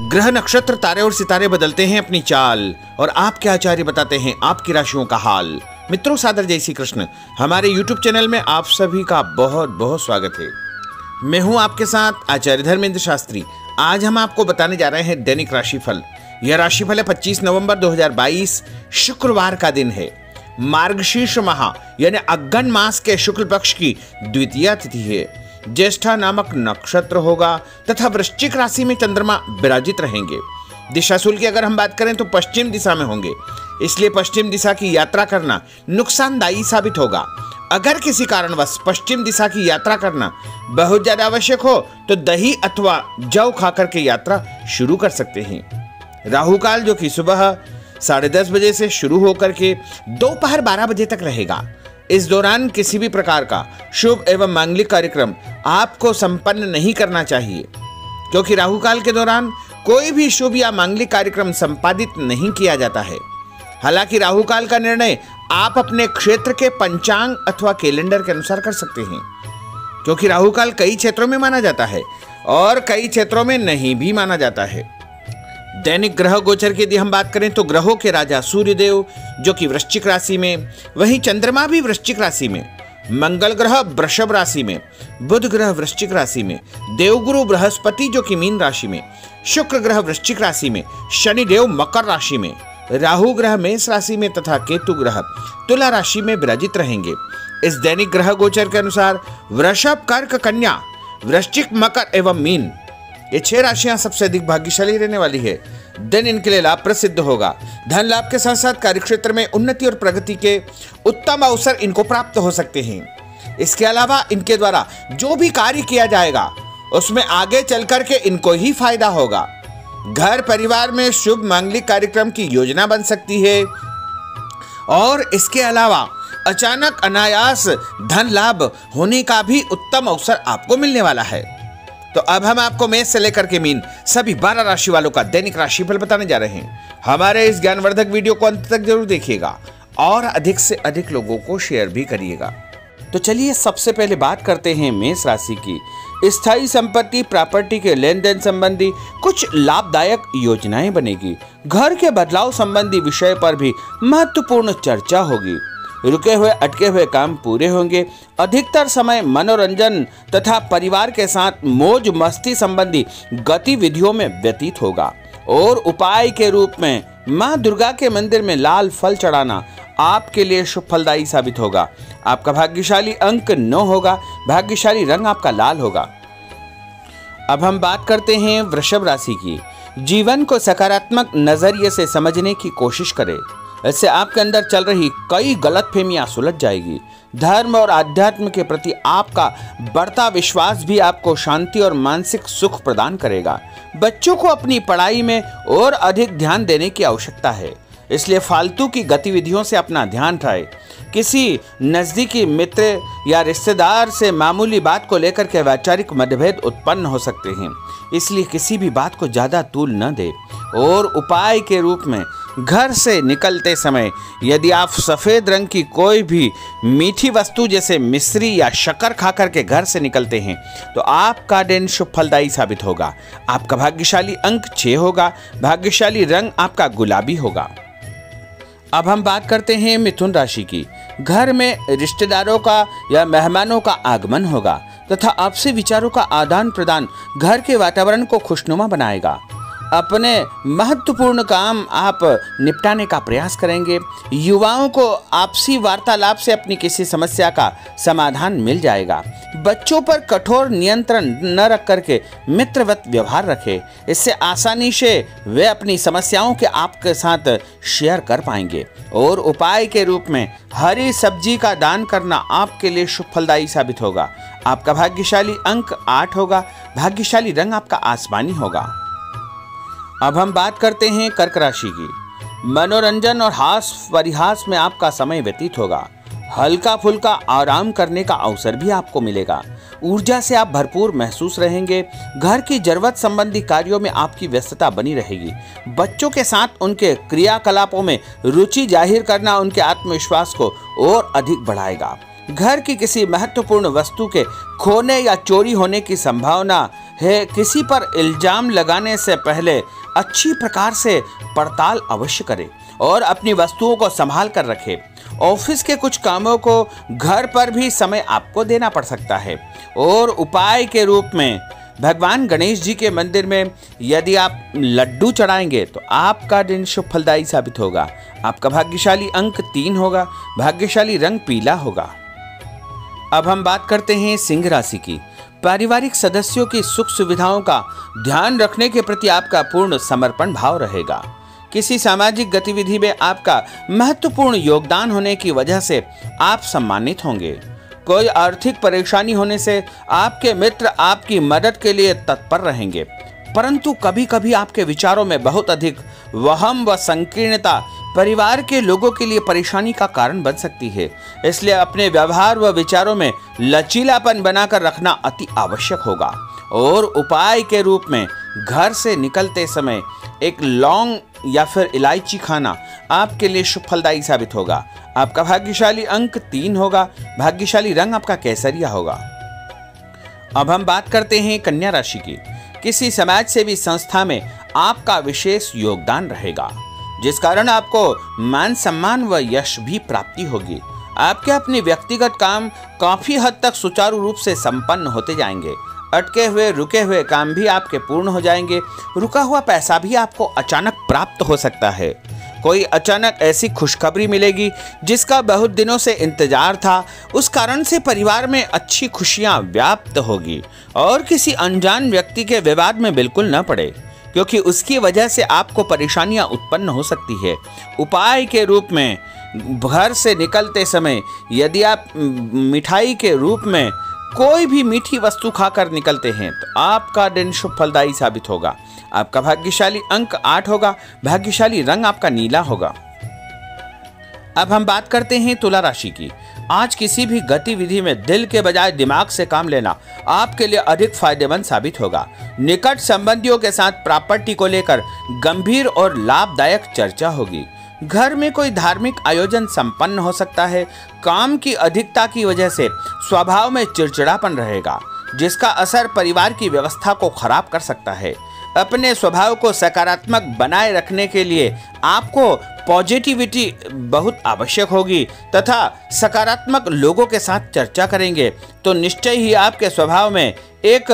ग्रह नक्षत्र तारे और सितारे बदलते हैं अपनी चाल और आपके आचार्य बताते हैं आपकी राशियों का हाल। मित्रों, सादर जय श्री कृष्ण। हमारे YouTube चैनल में आप सभी का बहुत बहुत स्वागत है। मैं हूं आपके साथ आचार्य धर्मेंद्र शास्त्री। आज हम आपको बताने जा रहे हैं दैनिक राशिफल। यह राशिफल है 25 नवंबर 2022 शुक्रवार का दिन है। मार्गशीर्ष माह यानी अग्गन मास के शुक्ल पक्ष की द्वितीय तिथि है। ज्येष्ठा नामक नक्षत्र होगा तथा वृश्चिक राशि में चंद्रमा विराजित रहेंगे। दिशाशूल की अगर हम बात करें तो पश्चिम दिशा में होंगे, इसलिए पश्चिम दिशा की यात्रा करना नुकसानदायी साबित होगा। अगर किसी कारणवश पश्चिम दिशा की यात्रा करना बहुत ज्यादा आवश्यक हो तो दही अथवा जौ खाकर के यात्रा शुरू कर सकते हैं। राहु काल जो कि सुबह 10:30 बजे से शुरू होकर के दोपहर 12 बजे तक रहेगा। इस दौरान किसी भी प्रकार का शुभ एवं मांगलिक कार्यक्रम आपको संपन्न नहीं करना चाहिए, क्योंकि राहु काल के दौरान कोई भी शुभ या मांगलिक कार्यक्रम संपादित नहीं किया जाता है। हालांकि राहु काल का निर्णय आप अपने क्षेत्र के पंचांग अथवा कैलेंडर के अनुसार कर सकते हैं, क्योंकि राहु काल कई क्षेत्रों में माना जाता है और कई क्षेत्रों में नहीं भी माना जाता है। दैनिक ग्रह गोचर की यदि हम बात करें तो ग्रहों के राजा सूर्यदेव जो कि वृश्चिक राशि में, वहीं चंद्रमा भी वृश्चिक राशि में, मंगल ग्रह वृषभ राशि में, बुध ग्रह वृश्चिक राशि में, देवगुरु बृहस्पति जो कि मीन राशि में, शुक्र ग्रह वृश्चिक राशि में, शनिदेव मकर राशि में, राहु ग्रह मेष राशि में तथा केतु ग्रह तुला राशि में विराजित रहेंगे। इस दैनिक ग्रह गोचर के अनुसार वृषभ, कर्क, कन्या, वृश्चिक, मकर एवं मीन ये 6 राशियां सबसे अधिक भाग्यशाली रहने वाली है। दिन इनके लिए लाभ प्रसिद्ध होगा। धन लाभ के साथ साथ कार्यक्षेत्र में उन्नति और प्रगति के उत्तम अवसर इनको प्राप्त हो सकते हैं। इसके अलावा इनके द्वारा जो भी कार्य किया जाएगा उसमें आगे चल करके इनको ही फायदा होगा। घर परिवार में शुभ मांगलिक कार्यक्रम की योजना बन सकती है और इसके अलावा अचानक अनायास धन लाभ होने का भी उत्तम अवसर आपको मिलने वाला है। तो अब हम आपको मेष से लेकर के मीन सभी 12 राशि वालों का दैनिक राशिफल बताने जा रहे हैं। हमारे इस ज्ञानवर्धक वीडियो को अंत तक जरूर देखिएगा और अधिक से अधिक लोगों को शेयर भी करिएगा। तो चलिए सबसे पहले बात करते हैं मेष राशि की। स्थायी संपत्ति प्रॉपर्टी के लेन देन संबंधी कुछ लाभदायक योजनाएं बनेगी। घर के बदलाव संबंधी विषय पर भी महत्वपूर्ण चर्चा होगी। रुके हुए अटके हुए काम पूरे होंगे। अधिकतर समय मनोरंजन तथा परिवार के साथ मौज मस्ती संबंधी गतिविधियों में व्यतीत होगा और उपाय के रूप में मां दुर्गा के मंदिर में लाल फल चढ़ाना आपके लिए शुभ फलदायी साबित होगा। आपका भाग्यशाली अंक 9 होगा। भाग्यशाली रंग आपका लाल होगा। अब हम बात करते हैं वृषभ राशि की। जीवन को सकारात्मक नजरिए से समझने की कोशिश करें, इससे आपके अंदर चल रही कई गलतफहमियां सुलझ जाएगी। धर्म और आध्यात्म के प्रति आपका बढ़ता विश्वास भी आपको शांति और मानसिक सुख प्रदान करेगा। बच्चों को अपनी पढ़ाई में और अधिक ध्यान देने की आवश्यकता है, इसलिए फालतू की गतिविधियों से अपना ध्यान हटाएं। किसी नज़दीकी मित्र या रिश्तेदार से मामूली बात को लेकर के वैचारिक मतभेद उत्पन्न हो सकते हैं, इसलिए किसी भी बात को ज़्यादा तूल न दें। और उपाय के रूप में घर से निकलते समय यदि आप सफ़ेद रंग की कोई भी मीठी वस्तु जैसे मिश्री या शक्कर खाकर के घर से निकलते हैं तो आपका दिन शुभ फलदायी साबित होगा। आपका भाग्यशाली अंक 6 होगा। भाग्यशाली रंग आपका गुलाबी होगा। अब हम बात करते हैं मिथुन राशि की। घर में रिश्तेदारों का या मेहमानों का आगमन होगा तथा आपसी विचारों का आदान प्रदान घर के वातावरण को खुशनुमा बनाएगा। अपने महत्वपूर्ण काम आप निपटाने का प्रयास करेंगे। युवाओं को आपसी वार्तालाप से अपनी किसी समस्या का समाधान मिल जाएगा। बच्चों पर कठोर नियंत्रण न रख करके मित्रवत व्यवहार रखें, इससे आसानी से वे अपनी समस्याओं के आपके साथ शेयर कर पाएंगे। और उपाय के रूप में हरी सब्जी का दान करना आपके लिए शुभ फलदायी साबित होगा। आपका भाग्यशाली अंक 8 होगा। भाग्यशाली रंग आपका आसमानी होगा। अब हम बात करते हैं कर्क राशि की। मनोरंजन और हास परिहास में आपका समय व्यतीत होगा। हल्का फुल्का आराम करने का अवसर भी आपको मिलेगा। ऊर्जा से आप भरपूर महसूस रहेंगे। घर की जरूरत संबंधी कार्यों में आपकी व्यस्तता बनी रहेगी। बच्चों के साथ उनके क्रियाकलापों में रुचि जाहिर करना उनके आत्मविश्वास को और अधिक बढ़ाएगा। घर की किसी महत्वपूर्ण वस्तु के खोने या चोरी होने की संभावना है। किसी पर इल्जाम लगाने से पहले अच्छी प्रकार से पड़ताल अवश्य करें और अपनी वस्तुओं को संभाल कर रखें। ऑफिस के कुछ कामों को घर पर भी समय आपको देना पड़ सकता है। और उपाय के रूप में भगवान गणेश जी के मंदिर में यदि आप लड्डू चढ़ाएंगे तो आपका दिन शुभ फलदायी साबित होगा। आपका भाग्यशाली अंक 3 होगा। भाग्यशाली रंग पीला होगा। अब हम बात करते हैं सिंह राशि की। पारिवारिक सदस्यों की सुख सुविधाओं का ध्यान रखने के प्रति आपका पूर्ण समर्पण भाव रहेगा। किसी सामाजिक गतिविधि में आपका महत्वपूर्ण योगदान होने की वजह से आप सम्मानित होंगे। कोई आर्थिक परेशानी होने से आपके मित्र आपकी मदद के लिए तत्पर रहेंगे, परंतु कभी कभी आपके विचारों में बहुत अधिक वहम व संकीर्णता परिवार के लोगों के लिए परेशानी का कारण बन सकती है। इसलिए अपने व्यवहार व विचारों में लचीलापन बनाकर रखना अति आवश्यक होगा। और उपाय के रूप में घर से निकलते समय एक लौंग या फिर इलायची खाना आपके लिए शुभ फलदायी साबित होगा। आपका भाग्यशाली अंक 3 होगा। भाग्यशाली रंग आपका केसरिया होगा। अब हम बात करते हैं कन्या राशि की। किसी समाज सेवी संस्था में आपका विशेष योगदान रहेगा, जिस कारण आपको मान सम्मान व यश भी प्राप्ति होगी। आपके अपने व्यक्तिगत काम काफी हद तक सुचारू रूप से संपन्न होते जाएंगे। अटके हुए रुके हुए काम भी आपके पूर्ण हो जाएंगे। रुका हुआ पैसा भी आपको अचानक प्राप्त हो सकता है। कोई अचानक ऐसी खुशखबरी मिलेगी जिसका बहुत दिनों से इंतजार था। उस कारण से परिवार में अच्छी खुशियां व्याप्त होगी। और किसी अनजान व्यक्ति के विवाद में बिल्कुल न पड़े, क्योंकि उसकी वजह से आपको परेशानियां उत्पन्न हो सकती है। उपाय के रूप में घर से निकलते समय यदि आप मिठाई के रूप में कोई भी मीठी वस्तु खाकर निकलते हैं तो आपका दिन शुभ फलदायी साबित होगा। आपका भाग्यशाली अंक 8 होगा। भाग्यशाली रंग आपका नीला होगा। अब हम बात करते हैं तुला राशि की। आज किसी भी गतिविधि में दिल के बजाय दिमाग से काम लेना आपके लिए अधिक फायदेमंद साबित होगा। निकट संबंधियों के साथ प्रॉपर्टी को लेकर गंभीर और लाभदायक चर्चा होगी। घर में कोई धार्मिक आयोजन संपन्न हो सकता है। काम की अधिकता की वजह से स्वभाव में चिड़चिड़ापन रहेगा, जिसका असर परिवार की व्यवस्था को खराब कर सकता है। अपने स्वभाव को सकारात्मक बनाए रखने के लिए आपको पॉजिटिविटी बहुत आवश्यक होगी तथा सकारात्मक लोगों के साथ चर्चा करेंगे तो निश्चय ही आपके स्वभाव में एक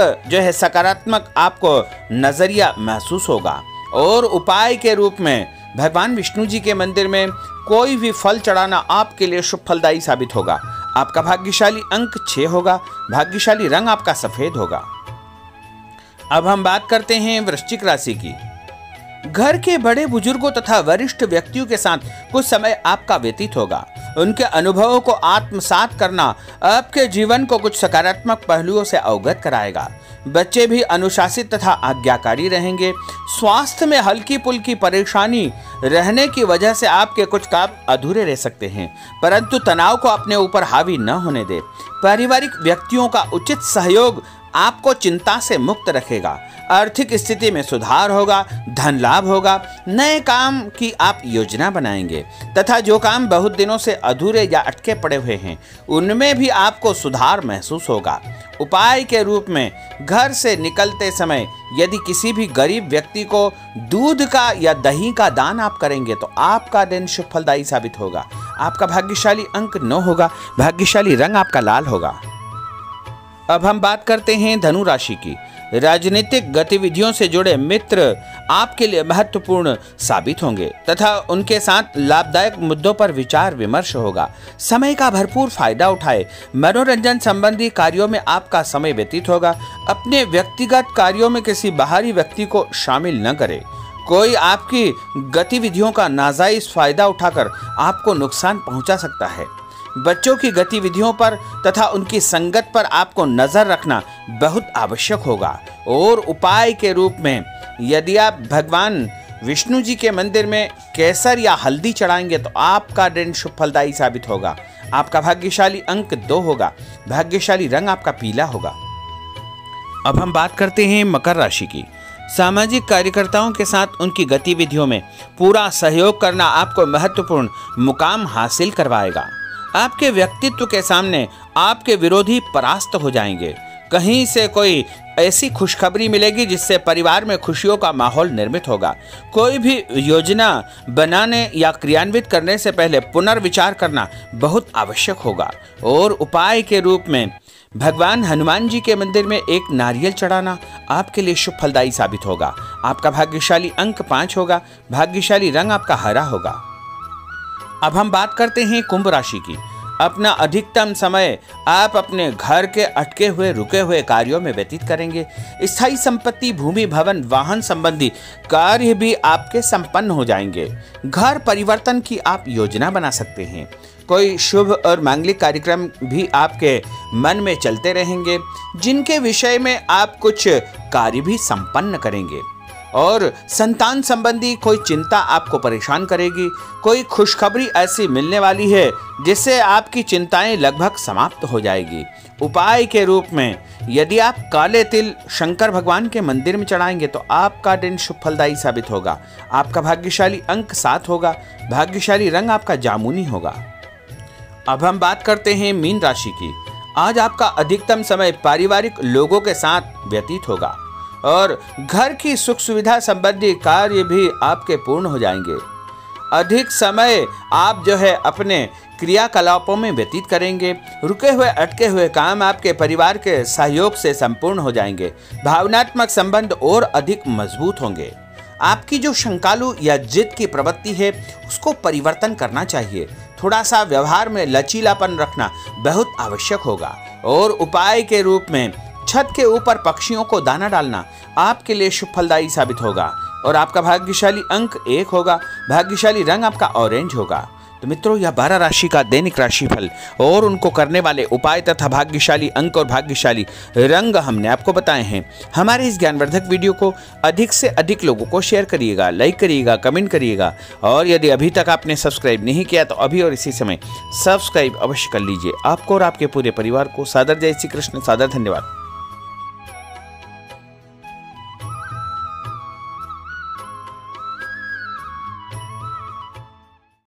सकारात्मक आपको नजरिया महसूस होगा। और उपाय के रूप में भगवान विष्णु जी के मंदिर में कोई भी फल चढ़ाना आपके लिए शुभ फलदायी साबित होगा। आपका भाग्यशाली अंक 6 होगा। भाग्यशाली रंग आपका सफेद होगा। अब हम बात करते हैं वृश्चिक राशि की। घर के बड़े बुजुर्गों तथा वरिष्ठ व्यक्तियों के साथ कुछ समय आपका व्यतीत होगा। उनके अनुभवों को आत्मसात करना आपके जीवन को कुछ सकारात्मक पहलुओं से अवगत कराएगा। बच्चे भी अनुशासित तथा आज्ञाकारी रहेंगे। स्वास्थ्य में हल्की पुल्की परेशानी रहने की वजह से आपके कुछ काम अधूरे रह सकते हैं, परंतु तनाव को अपने ऊपर हावी न होने दे। पारिवारिक व्यक्तियों का उचित सहयोग आपको चिंता से मुक्त रखेगा। आर्थिक स्थिति में सुधार होगा। धन लाभ होगा। नए काम की आप योजना बनाएंगे तथा जो काम बहुत दिनों से अधूरे या अटके पड़े हुए हैं उनमें भी आपको सुधार महसूस होगा। उपाय के रूप में घर से निकलते समय यदि किसी भी गरीब व्यक्ति को दूध का या दही का दान आप करेंगे तो आपका दिन शुभ फलदायी साबित होगा। आपका भाग्यशाली अंक 9 होगा। भाग्यशाली रंग आपका लाल होगा। अब हम बात करते हैं धनु राशि की। राजनीतिक गतिविधियों से जुड़े मित्र आपके लिए महत्वपूर्ण साबित होंगे तथा उनके साथ लाभदायक मुद्दों पर विचार विमर्श होगा। समय का भरपूर फायदा उठाए। मनोरंजन संबंधी कार्यों में आपका समय व्यतीत होगा। अपने व्यक्तिगत कार्यों में किसी बाहरी व्यक्ति को शामिल न करें। कोई आपकी गतिविधियों का नाजायज फायदा उठाकर आपको नुकसान पहुंचा सकता है। बच्चों की गतिविधियों पर तथा उनकी संगत पर आपको नजर रखना बहुत आवश्यक होगा। और उपाय के रूप में यदि आप भगवान विष्णु जी के मंदिर में केसर या हल्दी चढ़ाएंगे तो आपका दिन शुभ फलदायी साबित होगा। आपका भाग्यशाली अंक 2 होगा। भाग्यशाली रंग आपका पीला होगा। अब हम बात करते हैं मकर राशि की। सामाजिक कार्यकर्ताओं के साथ उनकी गतिविधियों में पूरा सहयोग करना आपको महत्वपूर्ण मुकाम हासिल करवाएगा। आपके व्यक्तित्व के सामने आपके विरोधी परास्त हो जाएंगे। कहीं से कोई ऐसी खुशखबरी मिलेगी जिससे परिवार में खुशियों का माहौल निर्मित होगा। कोई भी योजना बनाने या क्रियान्वित करने से पहले पुनर्विचार करना बहुत आवश्यक होगा। और उपाय के रूप में भगवान हनुमान जी के मंदिर में एक नारियल चढ़ाना आपके लिए शुभ फलदायी साबित होगा। आपका भाग्यशाली अंक 5 होगा। भाग्यशाली रंग आपका हरा होगा। अब हम बात करते हैं कुंभ राशि की। अपना अधिकतम समय आप अपने घर के अटके हुए रुके हुए कार्यों में व्यतीत करेंगे। स्थायी संपत्ति, भूमि, भवन, वाहन संबंधी कार्य भी आपके संपन्न हो जाएंगे। घर परिवर्तन की आप योजना बना सकते हैं। कोई शुभ और मांगलिक कार्यक्रम भी आपके मन में चलते रहेंगे, जिनके विषय में आप कुछ कार्य भी संपन्न करेंगे। और संतान संबंधी कोई चिंता आपको परेशान करेगी। कोई खुशखबरी ऐसी मिलने वाली है जिससे आपकी चिंताएं लगभग समाप्त हो जाएगी। उपाय के रूप में यदि आप काले तिल शंकर भगवान के मंदिर में चढ़ाएंगे तो आपका दिन शुभ फलदायी साबित होगा। आपका भाग्यशाली अंक 7 होगा। भाग्यशाली रंग आपका जामुनी होगा। अब हम बात करते हैं मीन राशि की। आज आपका अधिकतम समय पारिवारिक लोगों के साथ व्यतीत होगा और घर की सुख सुविधा संबंधी कार्य भी आपके पूर्ण हो जाएंगे। अधिक समय आप अपने क्रियाकलापों में व्यतीत करेंगे। रुके हुए अटके हुए काम आपके परिवार के सहयोग से संपूर्ण हो जाएंगे। भावनात्मक संबंध और अधिक मजबूत होंगे। आपकी जो शंकालु या जिद की प्रवृत्ति है उसको परिवर्तन करना चाहिए। थोड़ा सा व्यवहार में लचीलापन रखना बहुत आवश्यक होगा। और उपाय के रूप में छत के ऊपर पक्षियों को दाना डालना आपके लिए शुभ फलदायी साबित होगा। और आपका भाग्यशाली अंक 1 होगा। भाग्यशाली रंग आपका ऑरेंज होगा। तो मित्रों, यह 12 राशि का दैनिक राशिफल और उनको करने वाले उपाय तथा भाग्यशाली अंक और भाग्यशाली रंग हमने आपको बताए हैं। हमारे इस ज्ञानवर्धक वीडियो को अधिक से अधिक लोगों को शेयर करिएगा, लाइक करिएगा, कमेंट करिएगा। और यदि अभी तक आपने सब्सक्राइब नहीं किया तो अभी और इसी समय सब्सक्राइब अवश्य कर लीजिए। आपको और आपके पूरे परिवार को सादर जय श्री कृष्ण, सादर धन्यवाद।